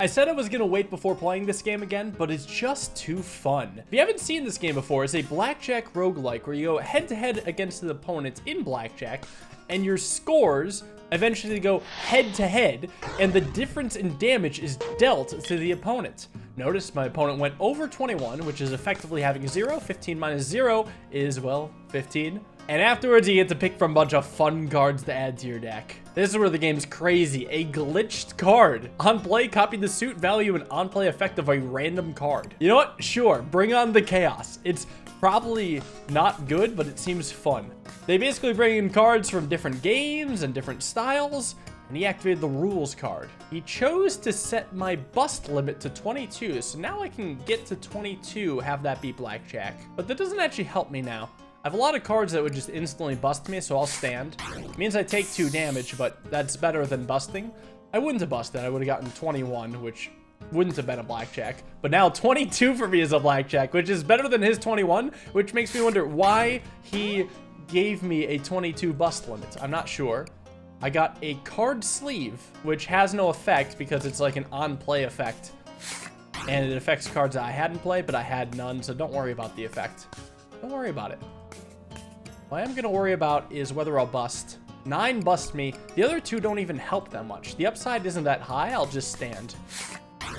I said I was going to wait before playing this game again, but it's just too fun. If you haven't seen this game before, it's a Blackjack roguelike where you go head-to-head against the opponents in Blackjack, and your scores eventually go head-to-head, and the difference in damage is dealt to the opponent. Notice my opponent went over 21, which is effectively having 0. 15 minus 0 is, well, 15. And afterwards, you get to pick from a bunch of fun cards to add to your deck. This is where the game's crazy. A glitched card. On play, copy the suit value and on play effect of a random card. You know what? Sure, bring on the chaos. It's probably not good, but it seems fun. They basically bring in cards from different games and different styles, and he activated the rules card. He chose to set my bust limit to 22, so now I can get to 22, have that be Blackjack. But that doesn't actually help me now. I have a lot of cards that would just instantly bust me, so I'll stand. It means I take 2 damage, but that's better than busting. I wouldn't have busted. I would have gotten 21, which wouldn't have been a Blackjack. But now 22 for me is a Blackjack, which is better than his 21, which makes me wonder why he gave me a 22 bust limit. I'm not sure. I got a card sleeve, which has no effect because it's like an on-play effect. And it affects cards that I hadn't played, but I had none, so don't worry about the effect. Don't worry about it. What I am going to worry about is whether I'll bust. 9 bust me. The other 2 don't even help that much. The upside isn't that high. I'll just stand.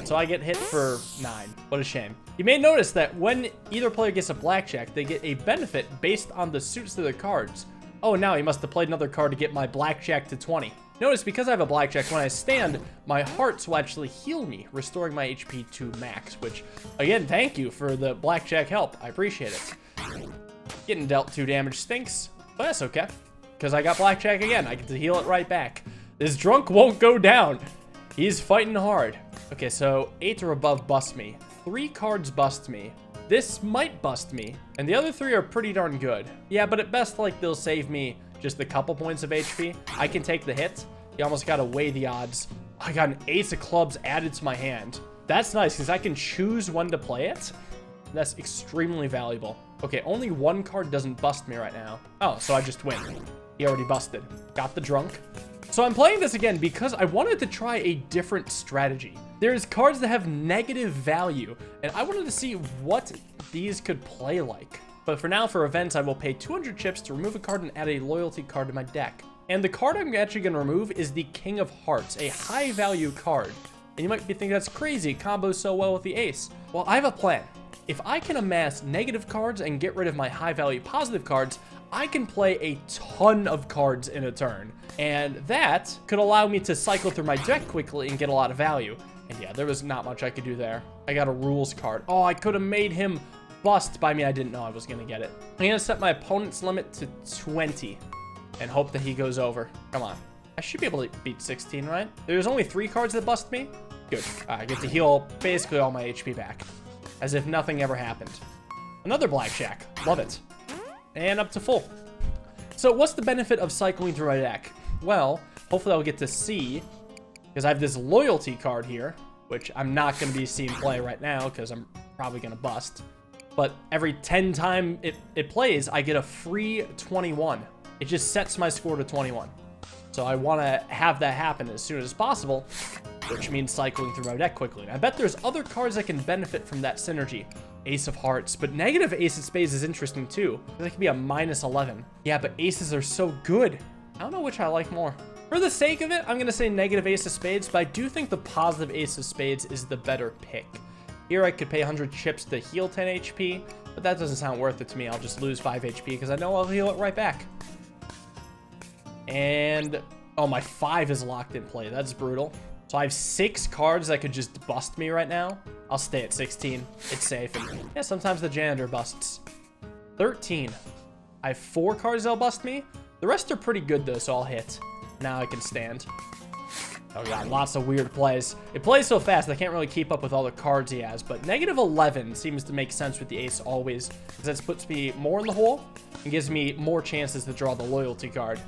So I get hit for 9. What a shame. You may notice that when either player gets a Blackjack, they get a benefit based on the suits of their cards. Oh, now he must have played another card to get my Blackjack to 20. Notice, because I have a Blackjack, when I stand, my hearts will actually heal me, restoring my HP to max, which, again, thank you for the Blackjack help. I appreciate it. Getting dealt 2 damage stinks, but that's okay, because I got Blackjack again. I get to heal it right back. This drunk won't go down. He's fighting hard. Okay, so 8 or above bust me. 3 cards bust me. This might bust me, and the other 3 are pretty darn good. Yeah, but at best, like, they'll save me just a couple points of HP. I can take the hit. You almost gotta weigh the odds. I got an ace of clubs added to my hand. That's nice, because I can choose when to play it. That's extremely valuable. Okay, only 1 card doesn't bust me right now. Oh, so I just win. He already busted. Got the drunk. So I'm playing this again because I wanted to try a different strategy. There's cards that have negative value, and I wanted to see what these could play like. But for now, for events, I will pay 200 chips to remove a card and add a loyalty card to my deck. And the card I'm actually going to remove is the King of Hearts, a high value card. And you might be thinking that's crazy, it combos so well with the ace. Well, I have a plan. If I can amass negative cards and get rid of my high value positive cards, I can play a ton of cards in a turn. And that could allow me to cycle through my deck quickly and get a lot of value. And yeah, there was not much I could do there. I got a rules card. Oh, I could have made him bust by me. I didn't know I was going to get it. I'm going to set my opponent's limit to 20 and hope that he goes over. Come on. I should be able to beat 16, right? There's only 3 cards that bust me. Good. I get to heal basically all my HP back, as if nothing ever happened. Another Blackjack. Love it. And up to full. So what's the benefit of cycling through my deck? Well, hopefully I'll get to see, because I have this loyalty card here, which I'm not going to be seeing play right now because I'm probably going to bust. But every 10 times it plays, I get a free 21. It just sets my score to 21. So I want to have that happen as soon as possible, which means cycling through my deck quickly. And I bet there's other cards that can benefit from that synergy. Ace of Hearts, but negative Ace of Spades is interesting too. That could be a minus 11. Yeah, but aces are so good. I don't know which I like more. For the sake of it, I'm going to say negative Ace of Spades, but I do think the positive Ace of Spades is the better pick. Here I could pay 100 chips to heal 10 HP, but that doesn't sound worth it to me. I'll just lose 5 HP because I know I'll heal it right back. And, oh, my 5 is locked in play. That's brutal. So I have 6 cards that could just bust me right now. I'll stay at 16. It's safe. And yeah, sometimes the janitor busts. 13. I have 4 cards that'll bust me. The rest are pretty good, though, so I'll hit. Now I can stand. Oh, God, lots of weird plays. It plays so fast, I can't really keep up with all the cards he has. But negative 11 seems to make sense with the ace always, because that puts me more in the hole and gives me more chances to draw the loyalty card.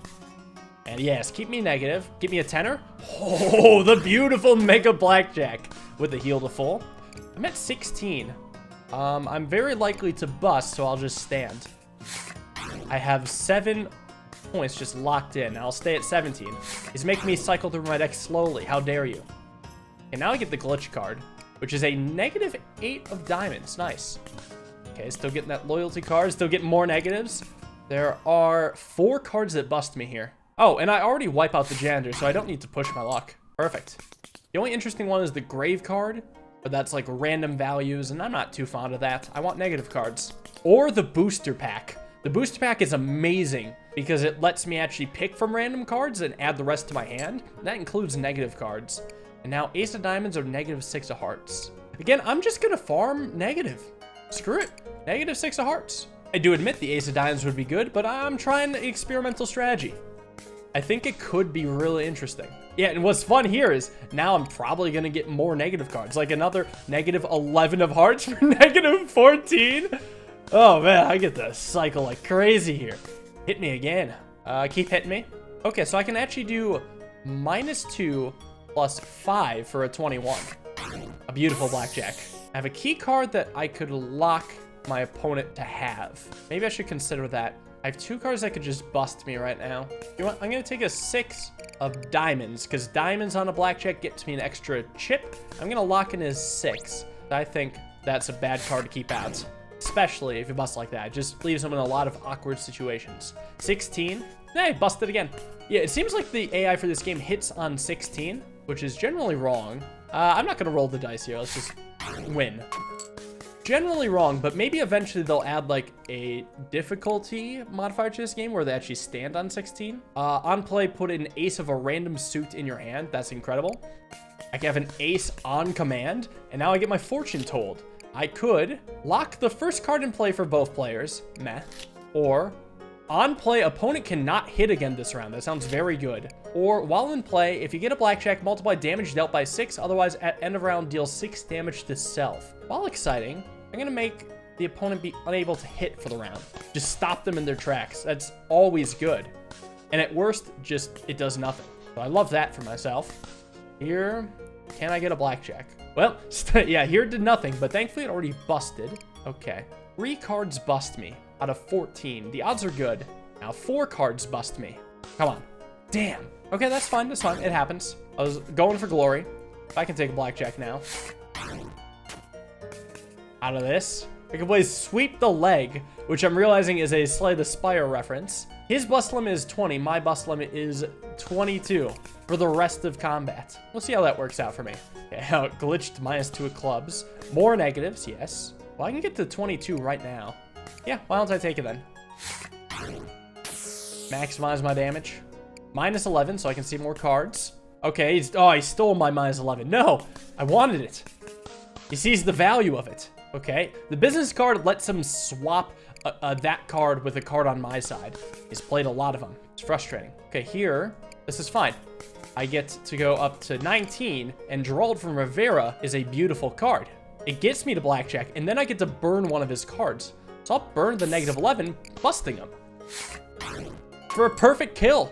And yes, keep me negative. Give me a tenner. Oh, the beautiful Mega Blackjack with the heal to full. I'm at 16. I'm very likely to bust, so I'll just stand. I have 7 points just locked in. I'll stay at 17. He's making me cycle through my deck slowly. How dare you? And now I get the glitch card, which is a -8 of diamonds. Nice. Okay, still getting that loyalty card, still getting more negatives. There are 4 cards that bust me here. Oh, and I already wipe out the janitor, so I don't need to push my luck. Perfect. The only interesting one is the grave card, but that's like random values, and I'm not too fond of that. I want negative cards. Or the booster pack. The booster pack is amazing because it lets me actually pick from random cards and add the rest to my hand. That includes negative cards. And now ace of diamonds or -6 of hearts. Again, I'm just gonna farm negative. Screw it, -6 of hearts. I do admit the ace of diamonds would be good, but I'm trying the experimental strategy. I think it could be really interesting. Yeah, and what's fun here is now I'm probably gonna get more negative cards, like another -11 of hearts for -14. Oh man, I get to cycle like crazy here. Hit me again. Keep hitting me. Okay, so I can actually do -2 plus 5 for a 21. A beautiful blackjack. I have a key card that I could lock my opponent to have. Maybe I should consider that. I have 2 cards that could just bust me right now. You know what? I'm gonna take a 6 of diamonds, because diamonds on a blackjack gets me an extra chip. I'm gonna lock in his 6. I think that's a bad card to keep out, especially if you bust like that. It just leaves him in a lot of awkward situations. 16. Hey, busted again. Yeah, it seems like the AI for this game hits on 16, which is generally wrong. I'm not gonna roll the dice here. Let's just win. Generally wrong, but maybe eventually they'll add like a difficulty modifier to this game where they actually stand on 16. On play, put an ace of a random suit in your hand. That's incredible. I can have an ace on command, and now I get my fortune told. I could lock the first card in play for both players, meh, or on play, opponent cannot hit again this round. That sounds very good. Or while in play, if you get a blackjack, multiply damage dealt by 6. Otherwise, at end of round, deal 6 damage to self. While exciting, I'm gonna make the opponent be unable to hit for the round. Just stop them in their tracks. That's always good. And at worst, just it does nothing. So I love that for myself. Here, can I get a blackjack? Well, yeah, here it did nothing, but thankfully it already busted. Okay, 3 cards bust me out of 14. The odds are good. Now 4 cards bust me. Come on. Damn. Okay, that's fine. That's fine. It happens. I was going for glory. If I can take a blackjack now. Out of this. I can play Sweep the Leg, which I'm realizing is a Slay the Spire reference. His bust limit is 20. My bust limit is 22 for the rest of combat. We'll see how that works out for me. Okay, glitched -2 of clubs. More negatives, yes. Well, I can get to 22 right now. Yeah, why don't I take it then? Maximize my damage. -11, so I can see more cards. Okay, he stole my -11. No, I wanted it. He sees the value of it. Okay, the business card lets him swap that card with a card on my side. He's played a lot of them. It's frustrating. Okay, here, this is fine. I get to go up to 19, and Gerald from Rivera is a beautiful card. It gets me to blackjack, and then I get to burn one of his cards. So I'll burn the -11, busting him. For a perfect kill.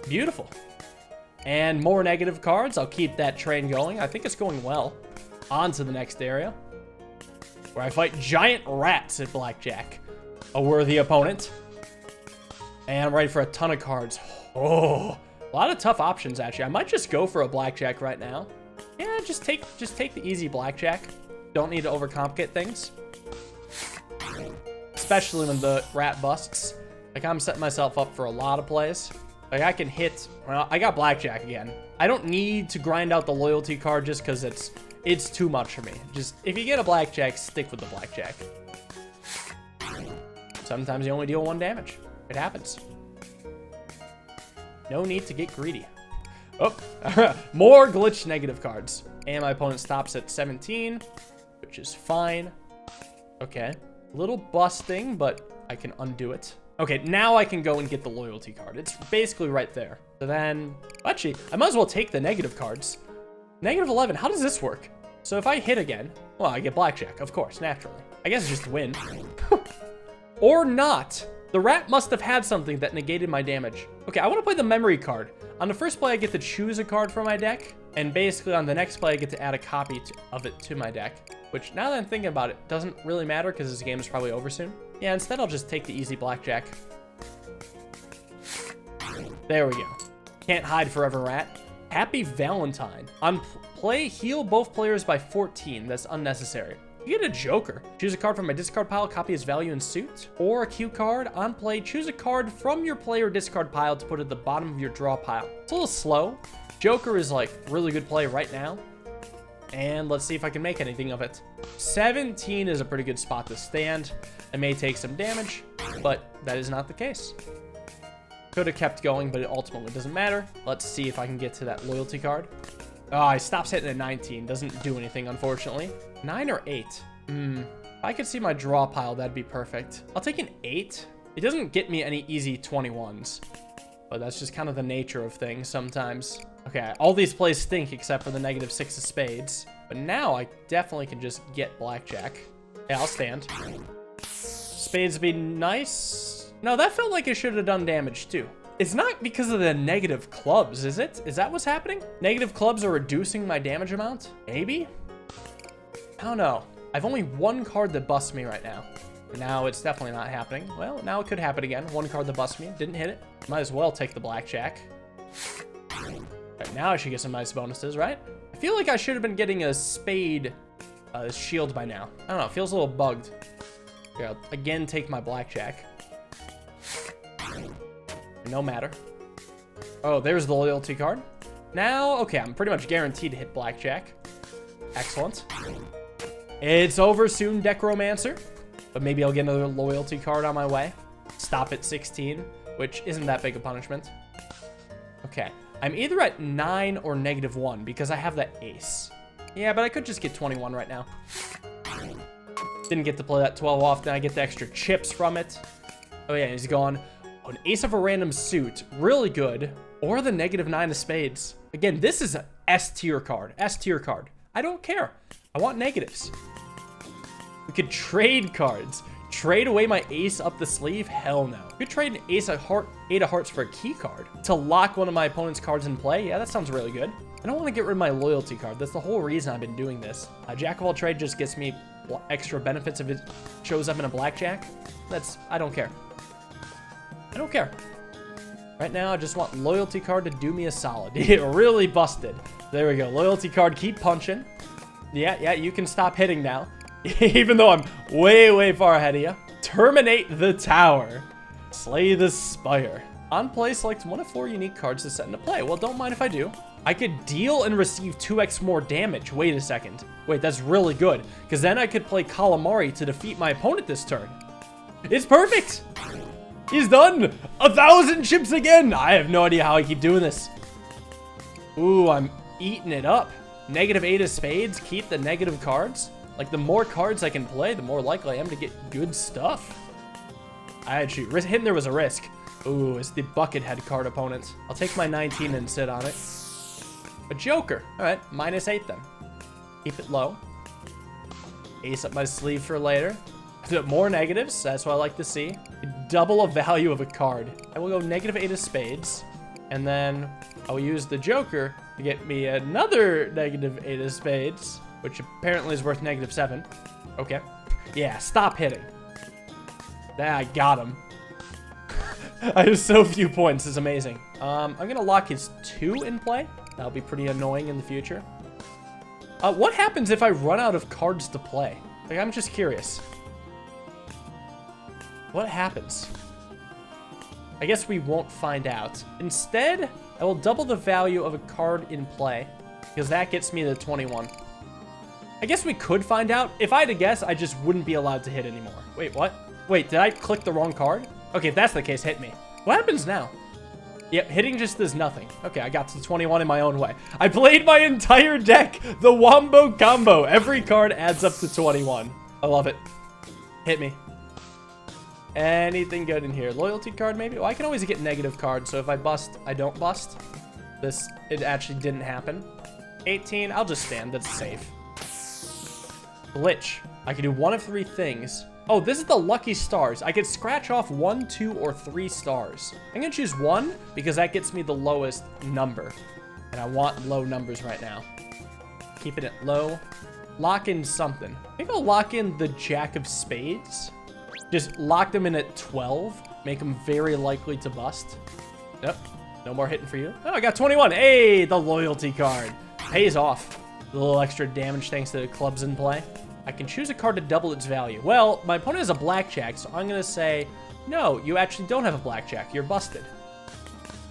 Beautiful. And more negative cards. I'll keep that train going. I think it's going well. On to the next area, where I fight giant rats at blackjack. A worthy opponent. And I'm ready for a ton of cards. Oh, a lot of tough options, actually. I might just go for a blackjack right now. Yeah, just take the easy blackjack. Don't need to overcomplicate things. Especially when the rat busts. Like, I'm setting myself up for a lot of plays. Like, I can hit... Well, I got blackjack again. I don't need to grind out the loyalty card just because it's too much for me. Just, if you get a blackjack, stick with the blackjack. Sometimes you only deal 1 damage. It happens. No need to get greedy. Oh, more glitch negative cards. And my opponent stops at 17, which is fine. Okay, a little busting, but I can undo it. Okay, now I can go and get the loyalty card. It's basically right there. So then, actually, I might as well take the negative cards. -11, how does this work? So if I hit again, well, I get blackjack, of course, naturally. I guess it's just a win. Or not. The rat must have had something that negated my damage. Okay, I want to play the memory card. On the first play, I get to choose a card from my deck. And basically on the next play, I get to add a copy of it to my deck. Which, now that I'm thinking about it, doesn't really matter because this game is probably over soon. Yeah, instead I'll just take the easy blackjack. There we go. Can't hide forever, rat. Happy Valentine. On play, heal both players by 14. That's unnecessary. You get a Joker. Choose a card from my discard pile, copy its value in suit. Or a cue card. On play, choose a card from your player discard pile to put at the bottom of your draw pile. It's a little slow. Joker is like really good play right now. And let's see if I can make anything of it. 17 is a pretty good spot to stand. I may take some damage, but that is not the case. Could have kept going, but it ultimately doesn't matter. Let's see if I can get to that loyalty card. Oh, he stops hitting at 19. Doesn't do anything, unfortunately. 9 or 8? If I could see my draw pile, that'd be perfect. I'll take an 8. It doesn't get me any easy 21s. But that's just kind of the nature of things sometimes. Okay, all these plays stink except for the -6 of spades. But now I definitely can just get blackjack. Yeah, I'll stand. Spades would be nice. No, that felt like it should have done damage too. It's not because of the negative clubs, is it? Is that what's happening? Negative clubs are reducing my damage amount? Maybe? I don't know. I've only one card that busts me right now. Now it's definitely not happening. Well, now it could happen again. One card that busts me. Didn't hit it. Might as well take the blackjack. Right, now I should get some nice bonuses, right? I feel like I should have been getting a spade shield by now. I don't know. It feels a little bugged. Here, I'll again take my blackjack. No matter. Oh, there's the loyalty card. Now, okay, I'm pretty much guaranteed to hit blackjack. Excellent. It's over soon, Decromancer. But maybe I'll get another loyalty card on my way. Stop at 16, which isn't that big a punishment. Okay, I'm either at 9 or -1 because I have that ace. Yeah, but I could just get 21 right now. Didn't get to play that 12 off, then I get the extra chips from it. Oh yeah, he's gone. Oh, an ace of a random suit, really good. Or the -9 of spades. Again, this is an S tier card, S tier card. I don't care, I want negatives. We could trade cards. Trade away my ace up the sleeve? Hell no. We could trade an ace of heart, 8 of hearts for a key card to lock one of my opponent's cards in play. Yeah, that sounds really good. I don't want to get rid of my loyalty card. That's the whole reason I've been doing this. Jack of all trade just gets me extra benefits if it shows up in a blackjack. I don't care. I don't care. Right now, I just want loyalty card to do me a solid. It really busted. There we go. Loyalty card, keep punching. Yeah, you can stop hitting now. Even though I'm way, way far ahead of you. Terminate the tower. Slay the spire. On play, select one of 4 unique cards to set into play. Well, don't mind if I do. I could deal and receive 2x more damage. Wait a second. Wait, that's really good. Because then I could play Calamari to defeat my opponent this turn. It's perfect. He's done. 1,000 chips again. I have no idea how I keep doing this. Ooh, I'm eating it up. -8 of spades. Keep the negative cards. Like, the more cards I can play, the more likely I am to get good stuff. I actually, hitting there was a risk. Ooh, it's the Buckethead card opponent. I'll take my 19 and sit on it. A Joker. All right, -8 then. Keep it low. Ace up my sleeve for later. More negatives, that's what I like to see. Double a value of a card. I will go -8 of spades. And then I'll use the Joker to get me another -8 of spades, which apparently is worth -7. Okay. Yeah, stop hitting. I got him. I have so few points, it's amazing. I'm gonna lock his 2 in play. That'll be pretty annoying in the future. What happens if I run out of cards to play? Like, I'm just curious. What happens? I guess we won't find out. Instead, I will double the value of a card in play, because that gets me to 21. I guess we could find out. If I had to guess, I just wouldn't be allowed to hit anymore. Wait, what? Wait, did I click the wrong card? Okay, if that's the case, hit me. What happens now? Yep, hitting just does nothing. Okay, I got to 21 in my own way. I played my entire deck, the Wombo Combo. Every card adds up to 21. I love it. Hit me. Anything good in here? Loyalty card, maybe? Well, I can always get negative cards, so if I bust, I don't bust. It actually didn't happen. 18, I'll just stand. That's safe. Glitch. I can do one of 3 things. Oh, this is the lucky stars. I could scratch off 1, 2, or 3 stars. I'm gonna choose 1 because that gets me the lowest number. And I want low numbers right now. Keeping it low. Lock in something. I think I'll lock in the Jack of Spades. Just lock them in at 12. Make them very likely to bust. Nope. No more hitting for you. Oh, I got 21. Hey, the loyalty card. Pays off. A little extra damage thanks to the clubs in play. I can choose a card to double its value. Well, my opponent has a blackjack, so I'm going to say, no, you actually don't have a blackjack. You're busted.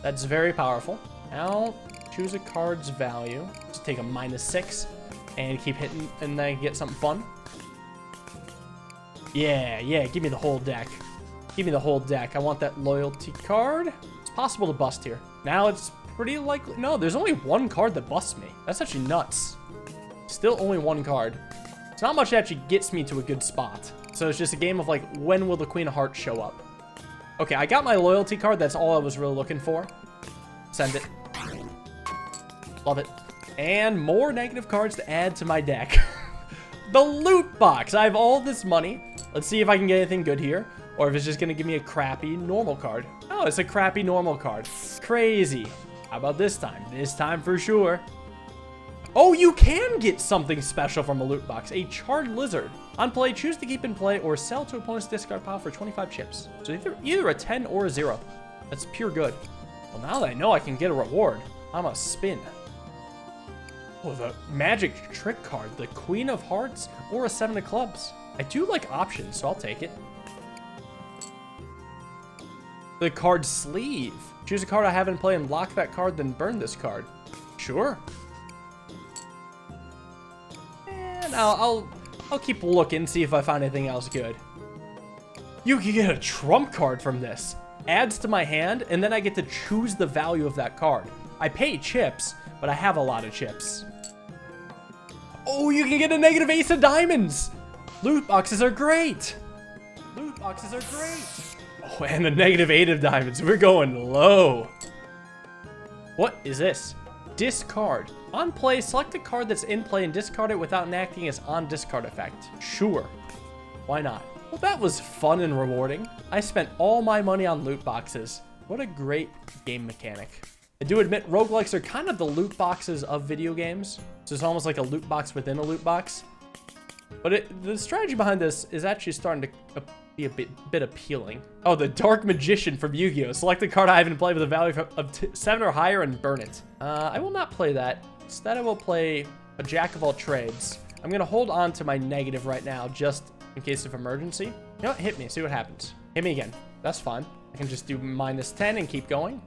That's very powerful. Now, choose a card's value. Just take a -6 and keep hitting, and then get something fun. Yeah, give me the whole deck. Give me the whole deck. I want that loyalty card. It's possible to bust here. Now it's pretty likely. No, there's only one card that busts me. That's actually nuts. Still only one card. It's not much that actually gets me to a good spot. So it's just a game of like, when will the Queen of Hearts show up? Okay, I got my loyalty card. That's all I was really looking for. Send it. Love it. And more negative cards to add to my deck. The loot box. I have all this money. Let's see if I can get anything good here. Or if it's just going to give me a crappy normal card. Oh, it's a crappy normal card. Crazy. How about this time? This time for sure. Oh, you can get something special from a loot box. A charred lizard. On play, choose to keep in play or sell to opponent's discard pile for 25 chips. So either a 10 or a 0. That's pure good. Well, now that I know I can get a reward, I'm gonna spin. Oh, the magic trick card. The Queen of Hearts or a 7 of clubs. I do like options, so I'll take it. The card sleeve. Choose a card I have in play and lock that card, then burn this card. Sure. And I'll keep looking, see if I find anything else good. You can get a trump card from this. Adds to my hand, and then I get to choose the value of that card. I pay chips, but I have a lot of chips. Oh, you can get a negative ace of diamonds. Loot boxes are great. Loot boxes are great. Oh, and a negative 8 of diamonds. We're going low. What is this? Discard. On play, select a card that's in play and discard it without enacting its on discard effect. Sure. Why not? Well, that was fun and rewarding. I spent all my money on loot boxes. What a great game mechanic. I do admit roguelikes are kind of the loot boxes of video games. So it's almost like a loot box within a loot box. But the strategy behind this is actually starting to be a bit appealing. Oh, the Dark Magician from Yu-Gi-Oh! Select the card I have in play with a value of 7 or higher and burn it. I will not play that. Instead, I will play a Jack of all trades. I'm going to hold on to my negative right now just in case of emergency. You know what? Hit me. See what happens. Hit me again. That's fine. I can just do -10 and keep going.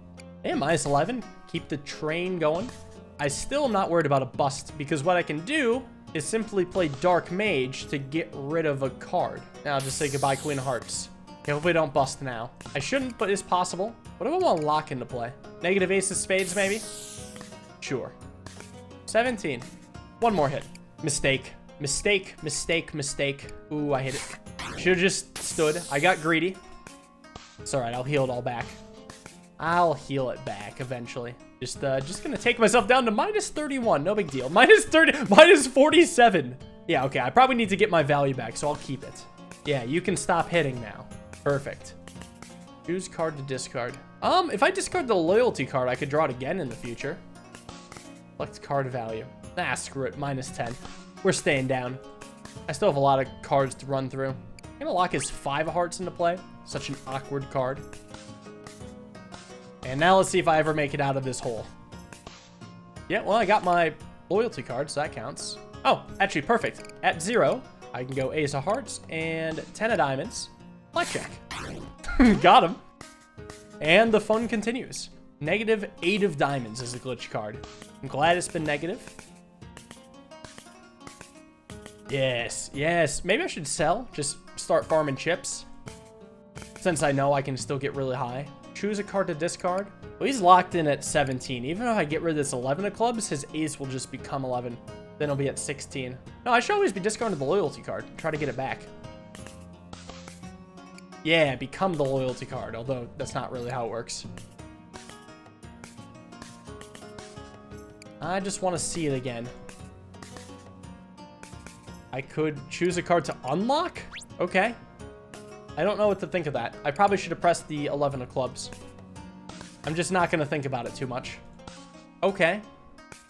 And -11. Keep the train going. I still am not worried about a bust because what I can do is simply play Dark Mage to get rid of a card. Now I'll just say goodbye, Queen of Hearts. Okay, hopefully I don't bust now. I shouldn't, but it's possible. What do I want to lock into play? Negative ace of spades, maybe? Sure. 17. One more hit. Mistake. Mistake, mistake, mistake. Ooh, I hit it. Should have just stood. I got greedy. It's all right. I'll heal it all back. I'll heal it back eventually. Just gonna take myself down to -31. No big deal. -47. Yeah, okay. I probably need to get my value back, so I'll keep it. Yeah, you can stop hitting now. Perfect. Choose card to discard. If I discard the loyalty card, I could draw it again in the future. Select card value. Ah, screw it. -10. We're staying down. I still have a lot of cards to run through. I'm gonna lock his 5 of hearts into play. Such an awkward card. And now let's see if I ever make it out of this hole. Yeah, well, I got my loyalty card, so that counts. Oh, actually, perfect. At 0, I can go ace of hearts and 10 of diamonds. Blackjack. Got him. And the fun continues. -8 of diamonds is a glitch card. I'm glad it's been negative. Yes, yes. Maybe I should sell. Just start farming chips. Since I know I can still get really high. Choose a card to discard. Well, he's locked in at 17. Even if I get rid of this 11 of clubs, his ace will just become 11. Then he'll be at 16. No, I should always be discarding the loyalty card. Try to get it back. Yeah, become the loyalty card. Although, that's not really how it works. I just want to see it again. I could choose a card to unlock? Okay. I don't know what to think of that. I probably should have pressed the 11 of clubs. I'm just not going to think about it too much. Okay.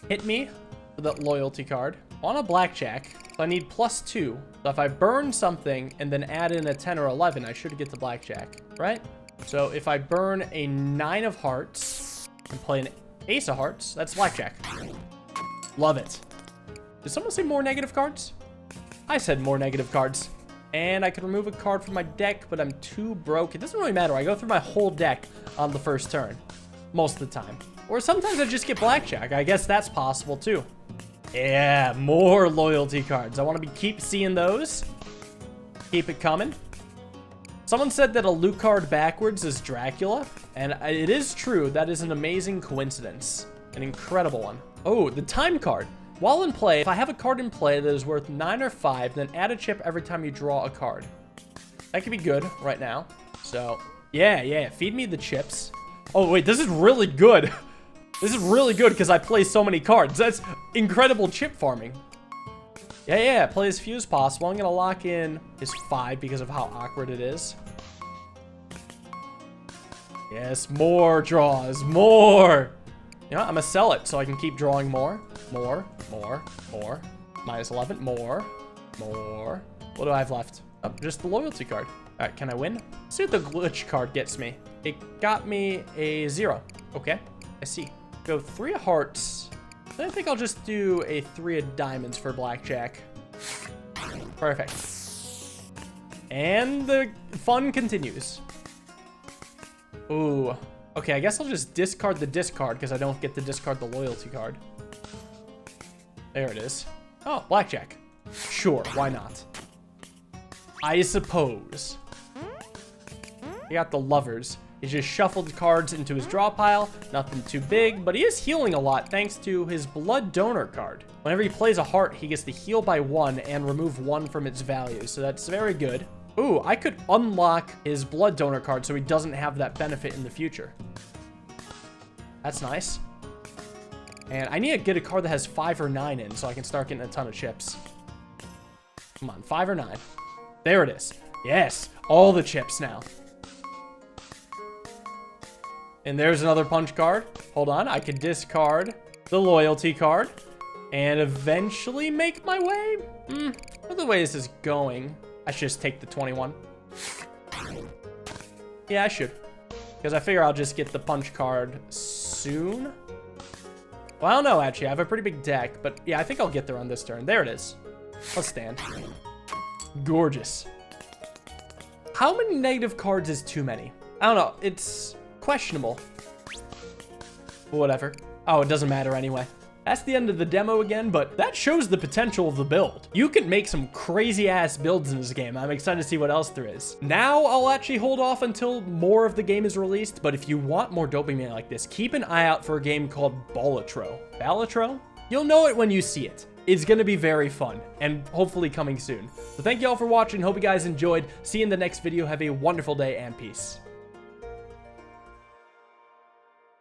Hit me for that loyalty card. On a blackjack, so I need +2. So if I burn something and then add in a 10 or 11, I should get the blackjack, right? So if I burn a 9 of hearts And play an ace of hearts. That's blackjack. Love it. Did someone say more negative cards? I said more negative cards. And I can remove a card from my deck, but I'm too broke. It doesn't really matter. I go through my whole deck on the first turn. Most of the time. Or sometimes I just get blackjack. I guess that's possible too. Yeah, more loyalty cards. I want to keep seeing those. Keep it coming. Someone said that a loot card backwards is Dracula, and it is true. That is an amazing coincidence. An incredible one. Oh, the time card. While in play, if I have a card in play that is worth 9 or 5, then add a chip every time you draw a card. That could be good right now. So, yeah, feed me the chips. Oh, wait, this is really good. This is really good because I play so many cards. That's incredible chip farming. Yeah, play as few as possible. I'm going to lock in his 5 because of how awkward it is. Yes, more draws. More. You know what? I'm going to sell it so I can keep drawing more. More. Minus 11. More. What do I have left? Oh, just the loyalty card. All right, can I win? Let's see what the glitch card gets me. It got me a 0. Okay, I see. Go 3 of hearts. Then I think I'll just do a 3 of diamonds for blackjack. Perfect. And the fun continues. Ooh. Okay, I guess I'll just discard the discard because I don't get to discard the loyalty card. There it is. Oh, blackjack. Sure, why not? I suppose. He got the lovers. He just shuffled cards into his draw pile. Nothing too big, but he is healing a lot thanks to his blood donor card. Whenever he plays a heart, he gets to heal by 1 and remove 1 from its value. So that's very good. Ooh, I could unlock his blood donor card so he doesn't have that benefit in the future. That's nice. And I need to get a card that has 5 or 9 in so I can start getting a ton of chips. Come on, 5 or 9. There it is. Yes, all the chips now. And there's another punch card. Hold on, I can discard the loyalty card and eventually make my way. Where the way this is going, I should just take the 21. Yeah, I should. Because I figure I'll just get the punch card soon. Well, I don't know, actually. I have a pretty big deck, but yeah, I think I'll get there on this turn. There it is. Let's stand. Gorgeous. How many negative cards is too many? I don't know. It's questionable. Whatever. Oh, it doesn't matter anyway. That's the end of the demo again, but that shows the potential of the build. You can make some crazy ass builds in this game. I'm excited to see what else there is. Now I'll actually hold off until more of the game is released, but if you want more dopamine like this, keep an eye out for a game called Balatro. Balatro? You'll know it when you see it. It's gonna be very fun and hopefully coming soon. So thank you all for watching. Hope you guys enjoyed. See you in the next video. Have a wonderful day and peace.